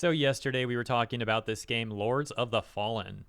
So yesterday we were talking about this game, Lords of the Fallen,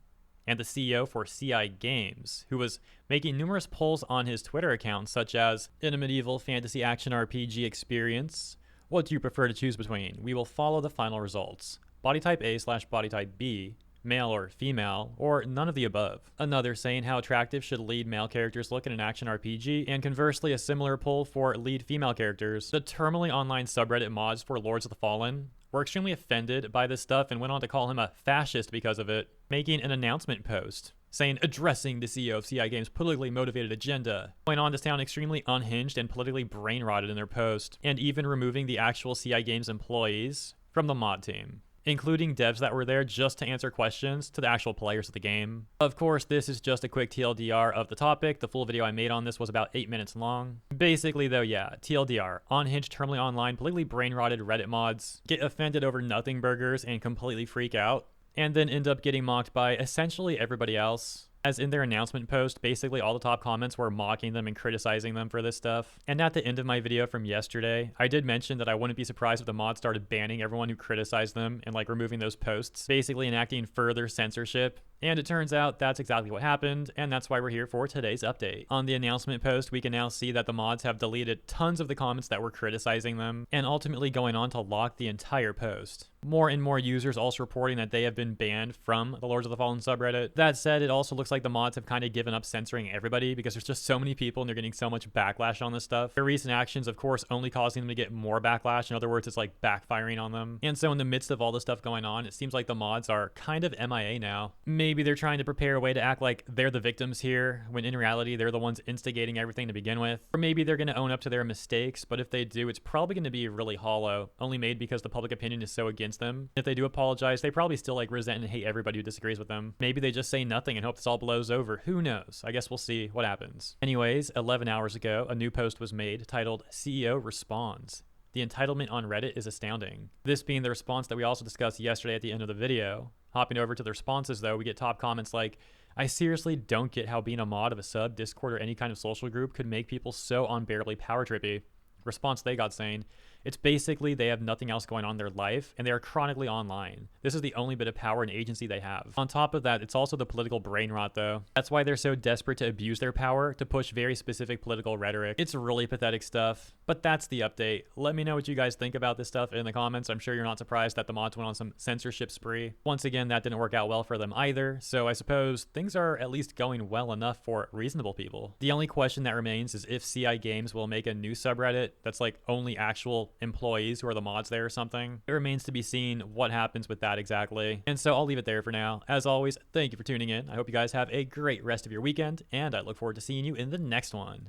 and the CEO for CI Games, who was making numerous polls on his Twitter account, such as, in a medieval fantasy action RPG experience, what do you prefer to choose between? We will follow the final results. Body type A/body type B, male or female, or none of the above. Another saying how attractive should lead male characters look in an action RPG, and conversely a similar poll for lead female characters. The Terminally Online subreddit mods for Lords of the Fallen were extremely offended by this stuff and went on to call him a fascist because of it, making an announcement post saying, addressing the CEO of CI Games' politically motivated agenda, going on to sound extremely unhinged and politically brain-rotted in their post, and even removing the actual CI Games employees from the mod team, including devs that were there just to answer questions to the actual players of the game. Of course, this is just a quick TLDR of the topic. The full video I made on this was about 8 minutes long. Basically though, yeah, TLDR, unhinged, terminally online, politically brain-rotted Reddit mods get offended over nothing burgers and completely freak out, and then end up getting mocked by essentially everybody else. As in their announcement post, basically all the top comments were mocking them and criticizing them for this stuff. And at the end of my video from yesterday, I did mention that I wouldn't be surprised if the mods started banning everyone who criticized them and like removing those posts, basically enacting further censorship. And it turns out that's exactly what happened, and that's why we're here for today's update. On the announcement post, we can now see that the mods have deleted tons of the comments that were criticizing them, and ultimately going on to lock the entire post. More and more users also reporting that they have been banned from the Lords of the Fallen subreddit. That said, it also looks like the mods have kind of given up censoring everybody because there's just so many people and they're getting so much backlash on this stuff. Their recent actions, of course, only causing them to get more backlash. In other words, it's like backfiring on them. And so in the midst of all this stuff going on, it seems like the mods are kind of MIA now. Maybe they're trying to prepare a way to act like they're the victims here, when in reality they're the ones instigating everything to begin with. Or maybe they're going to own up to their mistakes, but if they do, it's probably going to be really hollow, only made because the public opinion is so against them. If they do apologize, they probably still like resent and hate everybody who disagrees with them. Maybe they just say nothing and hope this all blows over. Who knows? I guess we'll see what happens. Anyways, 11 hours ago, a new post was made titled CEO Responds. The entitlement on Reddit is astounding. This being the response that we also discussed yesterday at the end of the video. Hopping over to the responses though, we get top comments like, I seriously don't get how being a mod of a sub, Discord, or any kind of social group could make people so unbearably power trippy. Response they got saying, it's basically they have nothing else going on in their life and they are chronically online. This is the only bit of power and agency they have. On top of that, it's also the political brain rot though. That's why they're so desperate to abuse their power to push very specific political rhetoric. It's really pathetic stuff, but that's the update. Let me know what you guys think about this stuff in the comments. I'm sure you're not surprised that the mods went on some censorship spree. Once again, that didn't work out well for them either, so I suppose things are at least going well enough for reasonable people. The only question that remains is if CI Games will make a new subreddit that's like only actual employees who are the mods there or something. It remains to be seen what happens with that exactly. And so I'll leave it there for now. As always, thank you for tuning in. I hope you guys have a great rest of your weekend, and I look forward to seeing you in the next one.